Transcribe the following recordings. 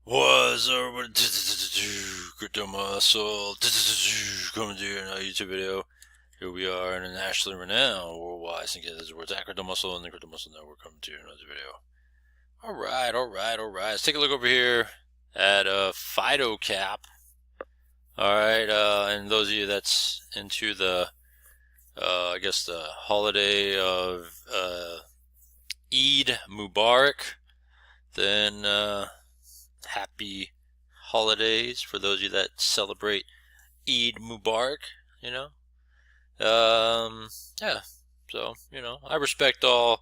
What's up with Crypto Muscle coming to you in a YouTube video. Here we are, internationally renowned, worldwide syndicated words at Crypto Muscle and the Crypto Muscle Network coming to you in another video. Alright. Let's take a look over here at Fido Cap. Alright, and those of you that's into the I guess the holiday of Eid Mubarak, then happy holidays for those of you that celebrate Eid Mubarak, you know. Yeah, so, I respect all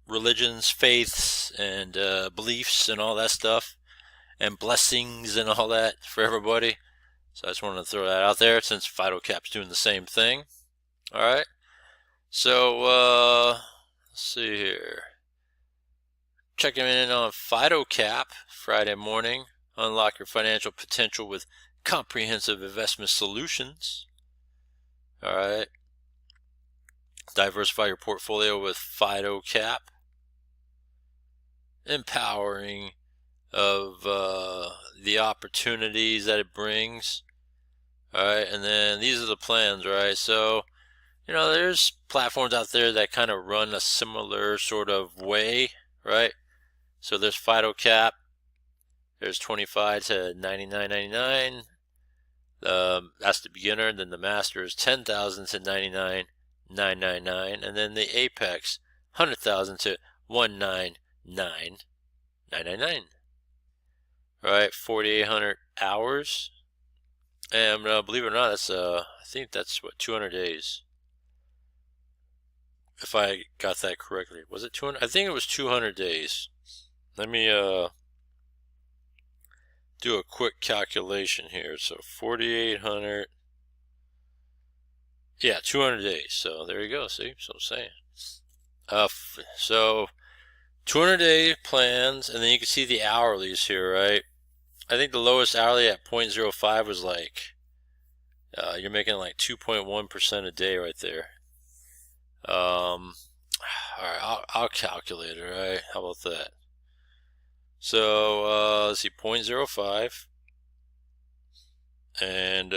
religions, faiths, and beliefs and all that stuff, and blessings and all that for everybody. So I just wanted to throw that out there since Fido Cap's doing the same thing. Alright, so, let's see here. Checking in on Fido Cap Friday morning. Unlock your financial potential with comprehensive investment solutions. Alright. Diversify your portfolio with Fido Cap. Empowering of the opportunities that it brings. Alright, and then these are the plans, right? So, there's platforms out there that kind of run a similar sort of way, right? So there's Fido Cap. There's 25 to 99.99. That's the beginner. Then the master is 10,000 to 99.999, and then the apex 100,000 to 199.999. Right, 4,800 hours, and believe it or not, that's I think that's what 200 days. If I got that correctly, was it 200? I think it was 200 days. Let me do a quick calculation here. So 4,800, yeah, 200 days. So there you go. See, so I'm saying. So 200-day plans, and then you can see the hourlies here, right? I think the lowest hourly at 0.05 was like, you're making like 2.1% a day right there. All right, I'll calculate it, right? How about that? So let's see, 0.05, and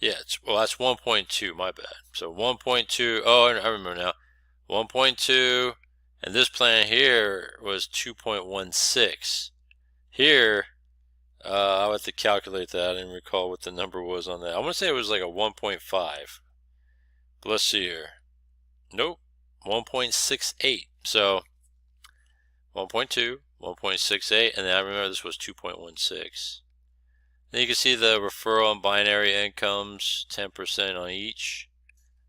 yeah, well, that's 1.2, my bad. So 1.2, oh, I remember now, 1.2, and this plan here was 2.16. Here, I'll have to calculate that. I didn't recall what the number was on that. I want to say it was like a 1.5, but let's see here. Nope, 1.68. So 1.2, 1.68, and then I remember this was 2.16. Then you can see the referral and binary incomes, 10% on each.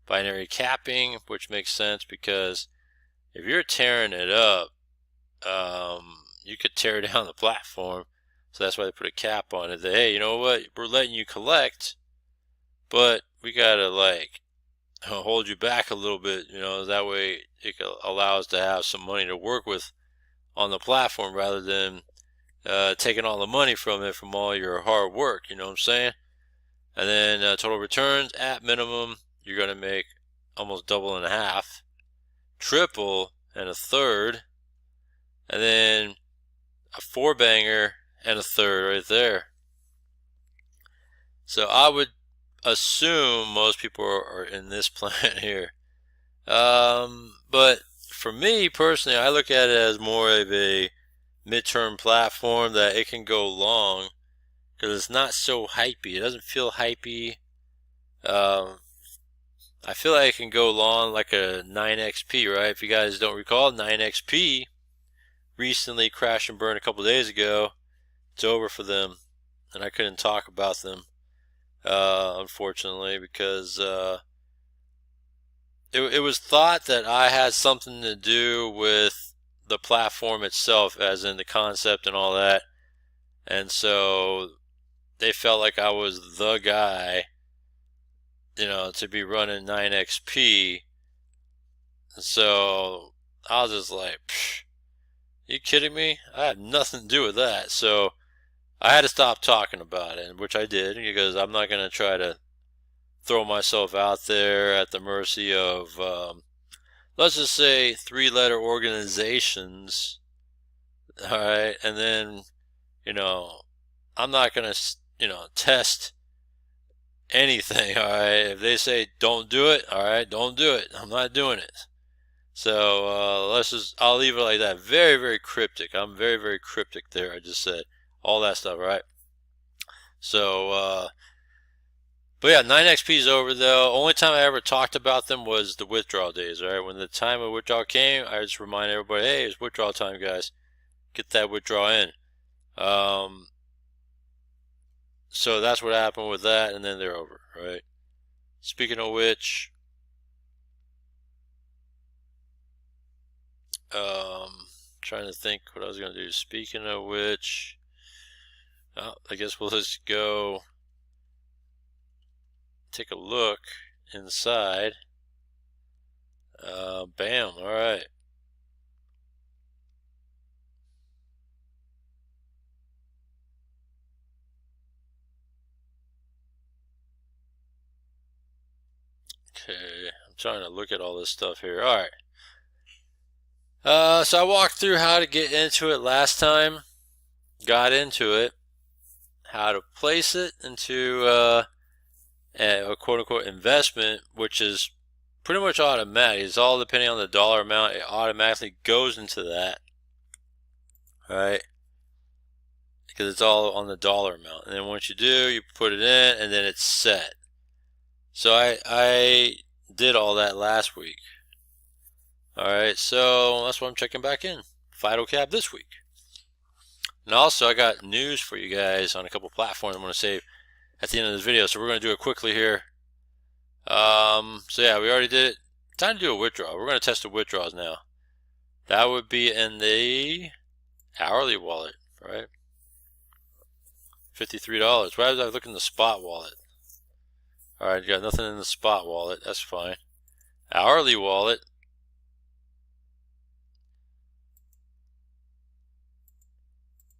Binary capping, which makes sense because if you're tearing it up, you could tear down the platform. So that's why they put a cap on it. That, hey, you know what? We're letting you collect, but we gotta like hold you back a little bit. That way it allows to have some money to work with on the platform rather than taking all the money from it from all your hard work. You know what I'm saying? And then total returns at minimum, you're gonna make almost double and a half, triple and a third, and then a four banger and a third right there. So I would assume most people are in this plan here. But for me personally, I look at it as more of a midterm platform that it can go long because it's not so hypey. It doesn't feel hypey. I feel like it can go long like a 9XP, right? If you guys don't recall, 9XP recently crashed and burned a couple days ago. It's over for them, and I couldn't talk about them, unfortunately, because it was thought that I had something to do with the platform itself, as in the concept and all that, and so they felt like I was the guy, to be running 9XP. So I was just like, psh, you kidding me? I had nothing to do with that. So I had to stop talking about it, which I did, because I'm not going to try to throw myself out there at the mercy of, let's just say, three-letter organizations all right, and then, you know, I'm not gonna, you know, test anything, all right. If they say don't do it, all right, don't do it. I'm not doing it. So I'll leave it like that. Very, very cryptic. I'm very, very cryptic there. I just said all that stuff, right? So, but yeah, 9XP is over though. Only time I ever talked about them was the withdrawal days, all right? When the time of withdrawal came, I just remind everybody, hey, it's withdrawal time, guys. Get that withdrawal in. So that's what happened with that, and then they're over, right? Speaking of which, trying to think what I was going to do. Speaking of which, I guess we'll just go take a look inside. Bam, all right. Okay, I'm trying to look at all this stuff here. All right. So I walked through how to get into it last time. Got into it. How to place it into a quote-unquote investment, which is pretty much automatic. It's all depending on the dollar amount. It automatically goes into that. All right. Because it's all on the dollar amount. And then once you do, you put it in, and then it's set. So I did all that last week. Alright, so that's what I'm checking back in. Fido Cap this week. And also, I got news for you guys on a couple platforms I'm going to save at the end of this video. So we're going to do it quickly here. So yeah, we already did it. Time to do a withdrawal. We're going to test the withdrawals now. That would be in the hourly wallet, right? $53. Why did I look in the spot wallet? Alright, got nothing in the spot wallet. That's fine. Hourly wallet.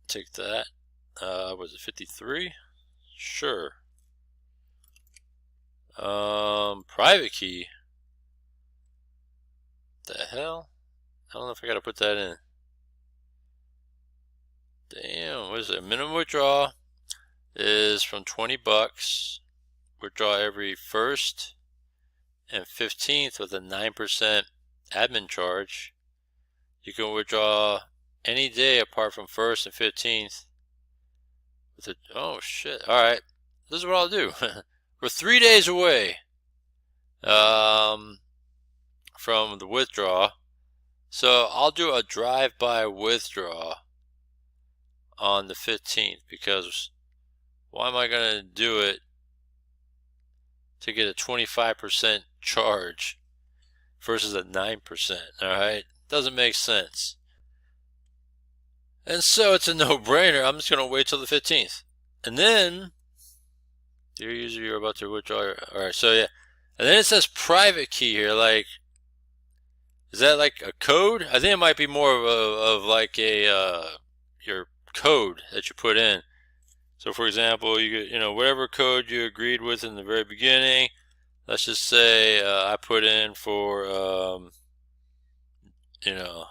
Take that. Was it 53? Sure. Private key. The hell? I don't know if I gotta put that in. Damn, what is it? Minimum withdrawal is from 20 bucks. Withdraw every 1st and 15th with a 9% admin charge. You can withdraw any day apart from 1st and 15th. With a, oh shit! All right, this is what I'll do. We're 3 days away from the withdrawal, so I'll do a drive-by withdrawal on the 15th, because why am I gonna do it to get a 25% charge versus a 9%? All right, doesn't make sense. And so it's a no-brainer. I'm just going to wait till the 15th. And then, dear user, you're about to withdraw. Alright, so yeah. And then it says private key here. Like, is that like a code? I think it might be more of like a, your code that you put in. So for example, you know, whatever code you agreed with in the very beginning. Let's just say I put in for, you know,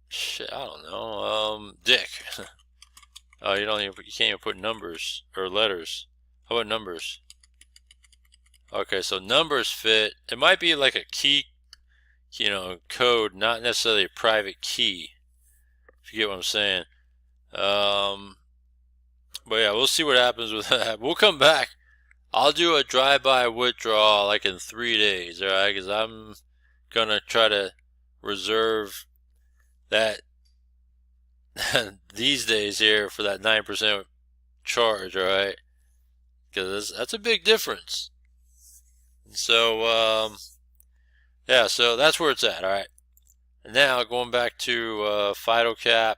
shit, I don't know. Dick. Oh, you can't even put numbers or letters. How about numbers? Okay, so numbers fit. It might be like a key, you know, code, not necessarily a private key. If you get what I'm saying. But yeah, we'll see what happens with that. We'll come back. I'll do a drive-by withdrawal like in 3 days, alright? Because I'm gonna try to reserve that these days here for that 9% charge, alright? Because that's a big difference. So, yeah, so that's where it's at, alright? And now, going back to Fido Cap.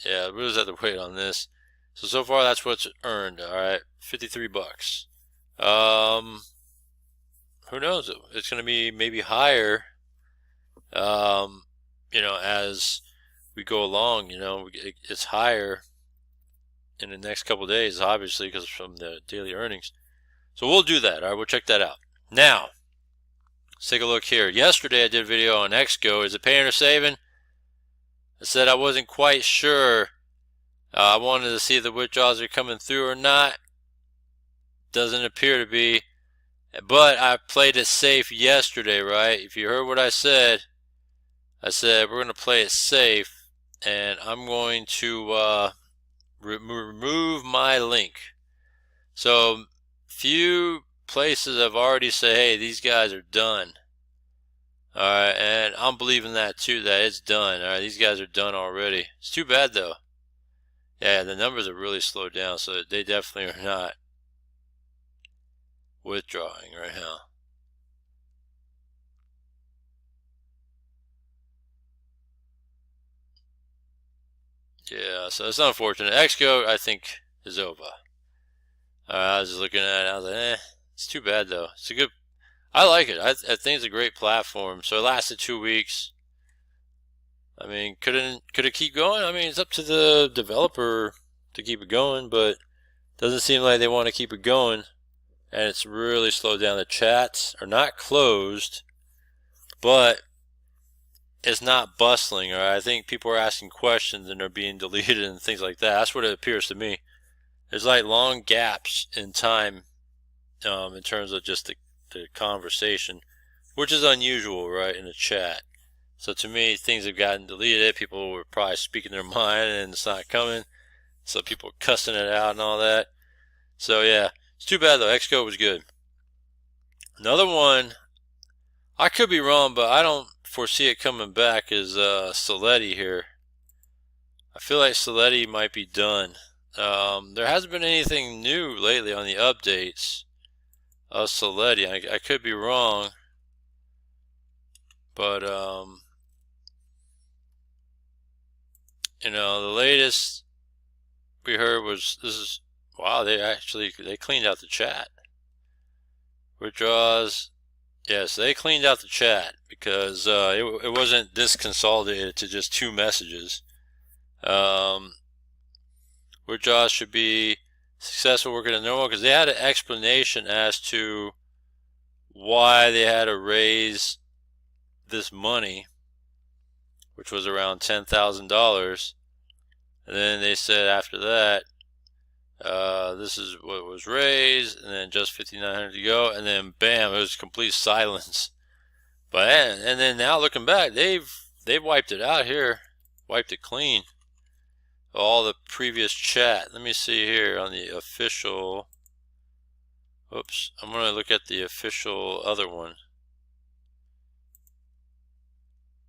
Yeah, we'll just have to wait on this. So far that's what's earned, alright? 53 bucks. Who knows? It's going to be maybe higher, you know, as we go along, you know, it's higher in the next couple of days, obviously, because from the daily earnings. So we'll do that, alright? We'll check that out. Now, let's take a look here. Yesterday I did a video on XGO. Is it paying or saving? I said I wasn't quite sure. I wanted to see if the withdrawals are coming through or not. Doesn't appear to be. But I played it safe yesterday, right? If you heard what I said we're going to play it safe. And I'm going to remove my link. So few places have already said, hey, these guys are done. Alright, and I'm believing that too, that it's done. Alright, these guys are done already. It's too bad though. Yeah, the numbers are really slowed down, so they definitely are not withdrawing right now. Yeah, so it's unfortunate. XGO, I think, is over. I was just looking at it, I was like, it's too bad though. It's a good, I like it. I think it's a great platform. So it lasted 2 weeks. I mean, could it keep going? I mean, it's up to the developer to keep it going, but it doesn't seem like they want to keep it going. And it's really slowed down. The chats are not closed, but it's not bustling. Or I think people are asking questions and they're being deleted and things like that. That's what it appears to me. There's like long gaps in time in terms of just the conversation, which is unusual, right, in a chat. So to me, things have gotten deleted. People were probably speaking their mind and it's not coming. So people are cussing it out and all that. So yeah, it's too bad though. XGO was good. Another one, I could be wrong, but I don't foresee it coming back, is Saletti here. I feel like Saletti might be done. There hasn't been anything new lately on the updates of Saletti. I could be wrong, but you know, the latest we heard was wow, they cleaned out the chat. Withdraws, yes, they cleaned out the chat because it wasn't this consolidated to just 2 messages. Withdraws should be successful working at normal, because they had an explanation as to why they had to raise this money, which was around $10,000, and then they said after that, this is what was raised, and then just $5,900 to go, and then bam, it was complete silence. But and then now looking back, they've wiped it out here, wiped it clean. All the previous chat. Let me see here on the official. Oops, I'm going to look at the official other one.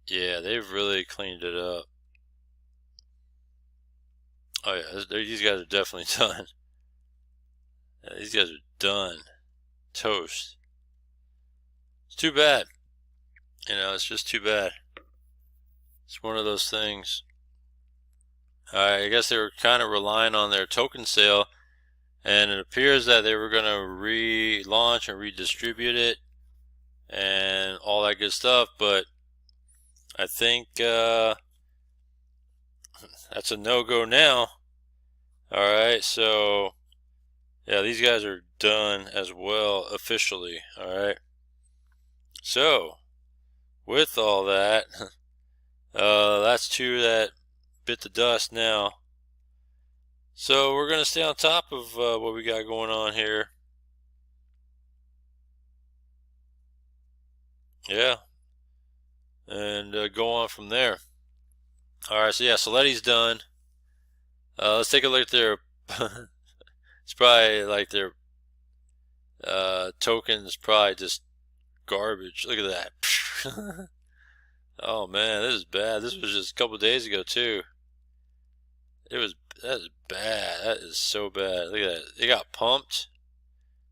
Yeah, they've really cleaned it up. Oh yeah, these guys are definitely done. Yeah, these guys are done. Toast. It's too bad. You know, it's just too bad. It's one of those things. I guess they were kind of relying on their token sale, and it appears that they were going to relaunch and redistribute it and all that good stuff, but I think that's a no-go now. Alright, so yeah, these guys are done as well officially. Alright, so with all that, that's 2 that bit the dust now. So we're going to stay on top of what we got going on here. Yeah, and go on from there. Alright, so yeah, Saletti's done. Let's take a look at their it's probably like their tokens, probably just garbage. Look at that. Oh man, this is bad. This was just a couple days ago too. That is bad. That is so bad. Look at that. They got pumped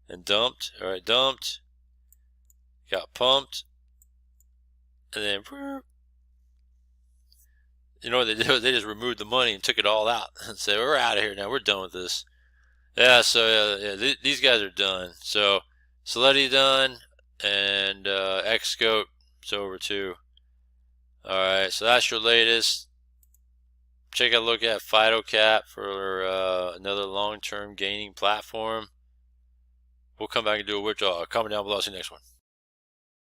and dumped. Alright, dumped. Got pumped. And then, you know what they did? They just removed the money and took it all out and said, we're out of here now. We're done with this. Yeah, so yeah, these guys are done. So Saletti done, and Xscope is over too. Alright, so that's your latest. Take a look at Fido Cap for another long-term gaining platform. we'll come back and do a withdrawal. Comment down below. I'll see you next one.